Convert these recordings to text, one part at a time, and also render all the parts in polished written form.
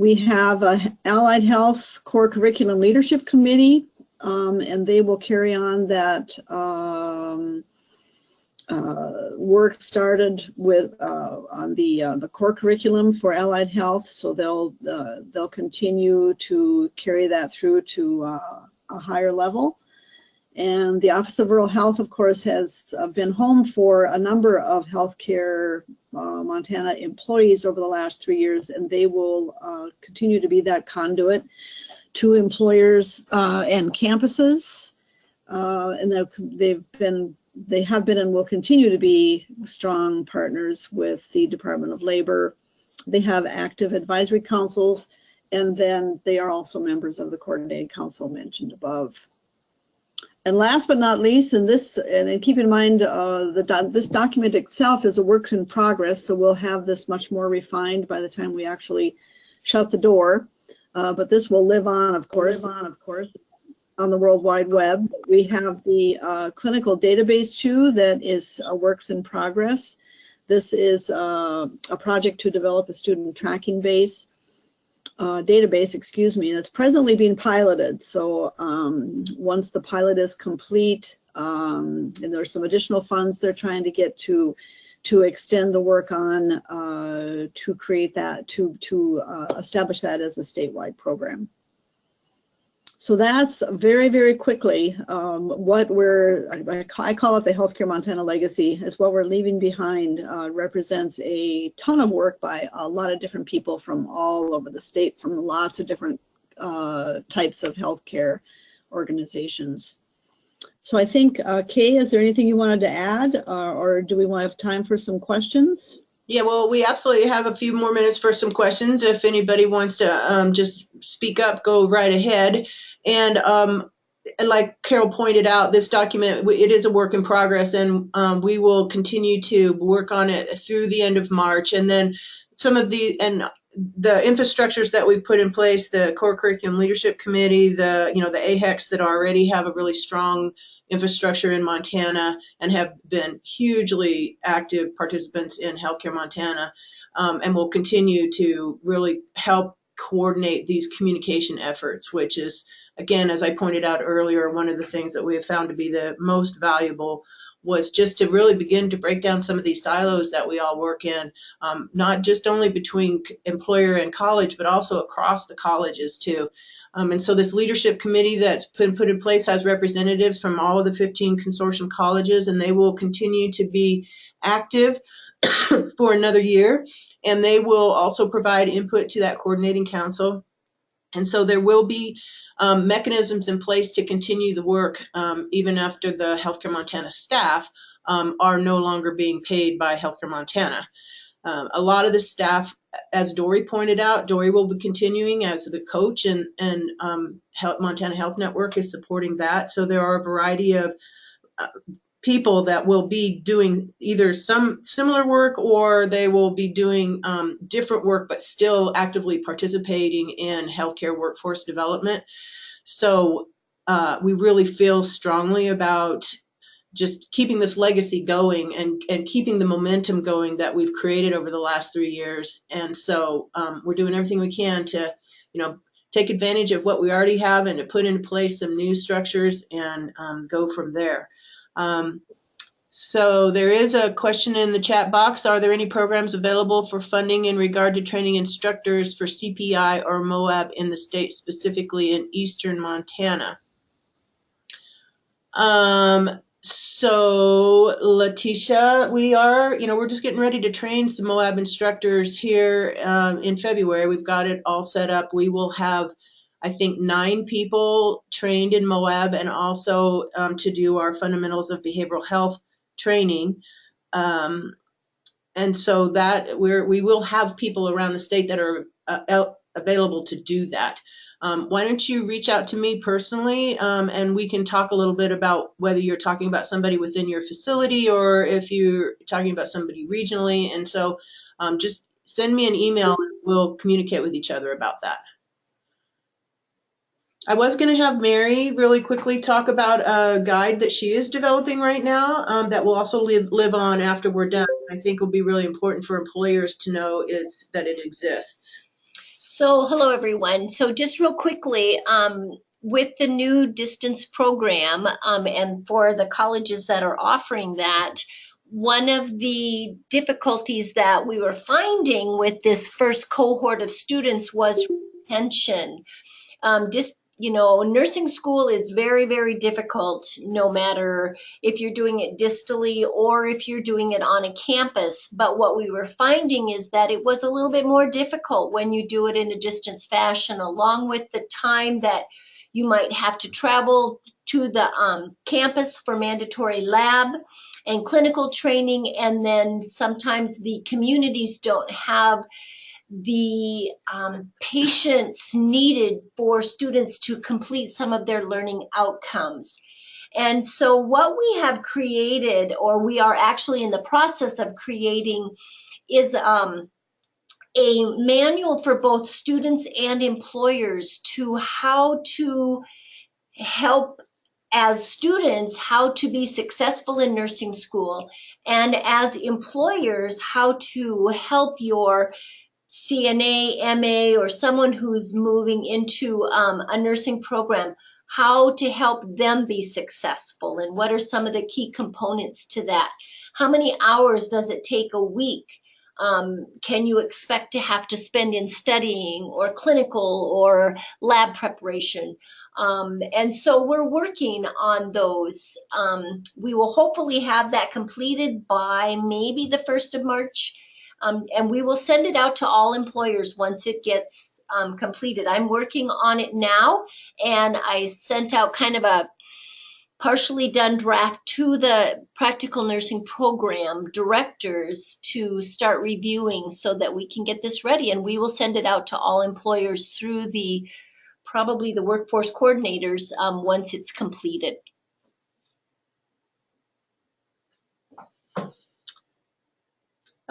We have a Allied Health Core Curriculum Leadership Committee, and they will carry on that work started with on the core curriculum for Allied Health. So they'll continue to carry that through to a higher level. And the Office of Rural Health, of course, has been home for a number of healthcare Montana employees over the last 3 years, and they will continue to be that conduit to employers and campuses. And they have been and will continue to be strong partners with the Department of Labor. They have active advisory councils, and then they are also members of the coordinating council mentioned above. And last but not least, and keep in mind, this document itself is a work in progress, so we'll have this much more refined by the time we actually shut the door. But this will live on, of course, on the World Wide Web. We have the clinical database too that is a works in progress. This is a project to develop a student tracking database, excuse me, and it's presently being piloted. So once the pilot is complete, and there's some additional funds they're trying to get to extend the work on to create that, to establish that as a statewide program. So that's very, very quickly what I call it the Healthcare Montana legacy, is what we're leaving behind. Represents a ton of work by a lot of different people from all over the state, from lots of different types of healthcare organizations. So I think, Kay, is there anything you wanted to add, or do we want to have time for some questions? Yeah, well, we absolutely have a few more minutes for some questions. If anybody wants to just speak up, go right ahead. And like Carol pointed out, this document, it is a work in progress, and we will continue to work on it through the end of March. And then some of the infrastructures that we've put in place, the Core Curriculum Leadership Committee, the AHECs that already have a really strong infrastructure in Montana and have been hugely active participants in Healthcare Montana, and will continue to really help coordinate these communication efforts, which is, again, as I pointed out earlier, one of the things that we have found to be the most valuable was just to really begin to break down some of these silos that we all work in, not just only between employer and college, but also across the colleges too. And so this leadership committee that's been put in place has representatives from all of the 15 consortium colleges, and they will continue to be active for another year. And they will also provide input to that coordinating council. And so there will be mechanisms in place to continue the work even after the Healthcare Montana staff are no longer being paid by Healthcare Montana. A lot of the staff, as Dory pointed out, Dory will be continuing as the coach, and Montana Health Network is supporting that. So there are a variety of people that will be doing either some similar work, or they will be doing different work, but still actively participating in healthcare workforce development. So we really feel strongly about just keeping this legacy going and keeping the momentum going that we've created over the last 3 years. And so we're doing everything we can to, take advantage of what we already have and to put into place some new structures and go from there. So there is a question in the chat box. Are there any programs available for funding in regard to training instructors for CPI or MOAB in the state, specifically in eastern Montana? So Letitia, we're just getting ready to train some MOAB instructors here in February. We've got it all set up. We will have, I think, 9 people trained in MOAB, and also to do our fundamentals of behavioral health training. And so that we will have people around the state that are available to do that. Why don't you reach out to me personally, and we can talk a little bit about whether you're talking about somebody within your facility or if you're talking about somebody regionally. And so just send me an email and we'll communicate with each other about that. I was going to have Mary really quickly talk about a guide that she is developing right now that will also live on after we're done. I think will be really important for employers to know is that it exists. So, hello everyone. So, just real quickly, with the new distance program, and for the colleges that are offering that, one of the difficulties that we were finding with this first cohort of students was retention. Just, nursing school is very, very difficult, no matter if you're doing it distally or if you're doing it on a campus. But what we were finding is that it was a little bit more difficult when you do it in a distance fashion, along with the time that you might have to travel to the campus for mandatory lab and clinical training. And then sometimes the communities don't have the patience needed for students to complete some of their learning outcomes. And so what we have created, or we are actually in the process of creating, is a manual for both students and employers to how to help as students how to be successful in nursing school, and as employers how to help your CNA, MA, or someone who's moving into a nursing program, how to help them be successful, and what are some of the key components to that? How many hours does it take a week? Can you expect to have to spend in studying or clinical or lab preparation? And so we're working on those. We will hopefully have that completed by maybe the 1st of March. And we will send it out to all employers once it gets completed. I'm working on it now, and I sent out kind of a partially done draft to the practical nursing program directors to start reviewing so that we can get this ready. And we will send it out to all employers through probably the workforce coordinators once it's completed.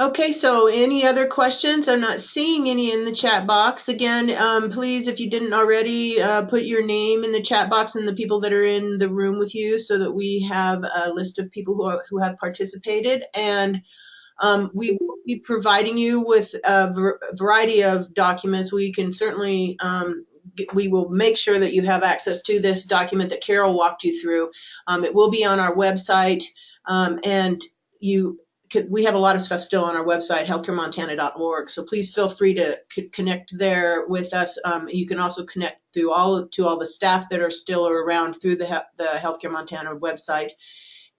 Okay, so any other questions? I'm not seeing any in the chat box. Again, please, if you didn't already, put your name in the chat box and the people that are in the room with you so that we have a list of people who have participated. And we will be providing you with a variety of documents. We can certainly, we will make sure that you have access to this document that Carol walked you through. It will be on our website, and we have a lot of stuff still on our website, healthcaremontana.org. So please feel free to connect there with us. You can also connect through all the staff that are still around through the Healthcare Montana website.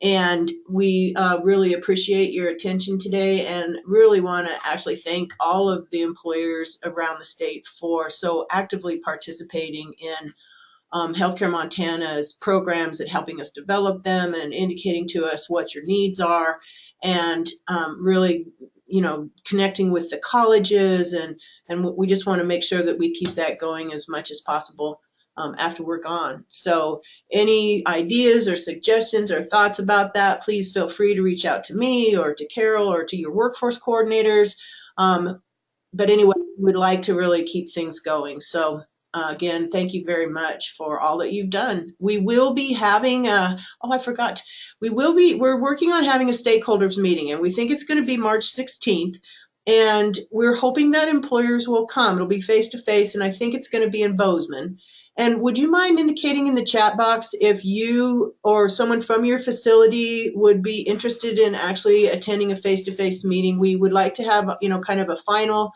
And we really appreciate your attention today, and really want to actually thank all of the employers around the state for so actively participating in Healthcare Montana's programs and helping us develop them and indicating to us what your needs are, and really, connecting with the colleges, and we just want to make sure that we keep that going as much as possible after we're gone. So any ideas or suggestions or thoughts about that, please feel free to reach out to me or to Carol or to your workforce coordinators. But anyway, we'd like to really keep things going. So again, thank you very much for all that you've done. We will be having we're working on having a stakeholders meeting, and we think it's going to be March 16th. And we're hoping that employers will come. It'll be face-to-face, and I think it's going to be in Bozeman. And would you mind indicating in the chat box if you or someone from your facility would be interested in actually attending a face-to-face meeting? We would like to have, kind of a final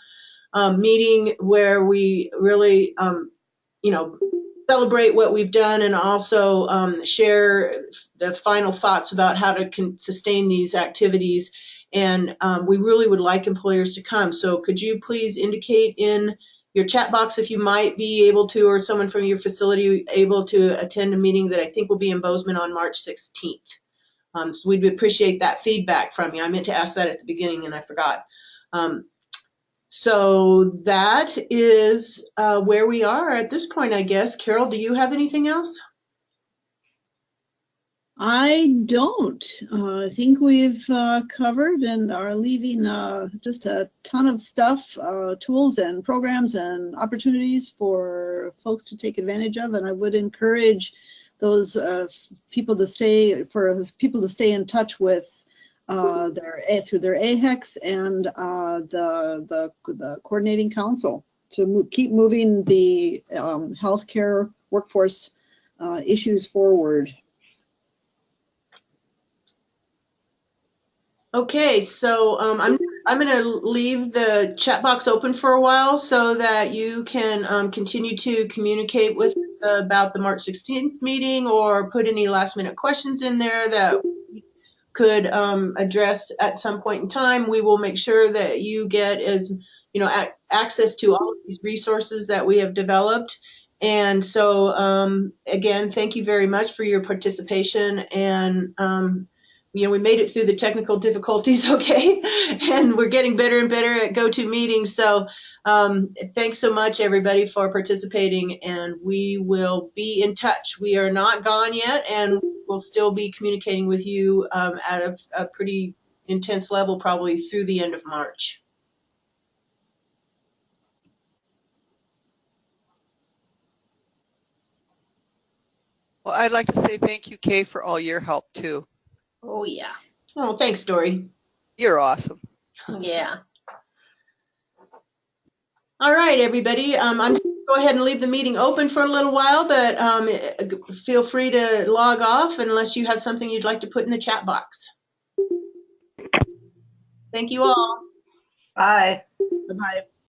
meeting where we really, celebrate what we've done, and also share the final thoughts about how to sustain these activities. And we really would like employers to come. So could you please indicate in your chat box if you might be able to, or someone from your facility able to attend a meeting that I think will be in Bozeman on March 16th. So we'd appreciate that feedback from you. I meant to ask that at the beginning and I forgot. So that is where we are at this point, I guess. Carol, do you have anything else? I don't. I think we've covered and are leaving just a ton of stuff, tools and programs and opportunities for folks to take advantage of. And I would encourage those people to stay in touch with through their AHECs and the coordinating council keep moving the healthcare workforce issues forward. Okay, so I'm going to leave the chat box open for a while so that you can continue to communicate with us about the March 16th meeting, or put any last minute questions in there that we could address at some point in time. We will make sure that you get access to all of these resources that we have developed. And so again, thank you very much for your participation, and we made it through the technical difficulties, okay? And we're getting better and better at GoToMeeting. So thanks so much, everybody, for participating, and we will be in touch. We are not gone yet, and we'll still be communicating with you at a pretty intense level, probably through the end of March. Well, I'd like to say thank you, Kay, for all your help too. Oh, yeah. Oh, thanks, Dory. You're awesome. Yeah. All right, everybody. I'm going to go ahead and leave the meeting open for a little while, but feel free to log off unless you have something you'd like to put in the chat box. Thank you all. Bye. Bye-bye.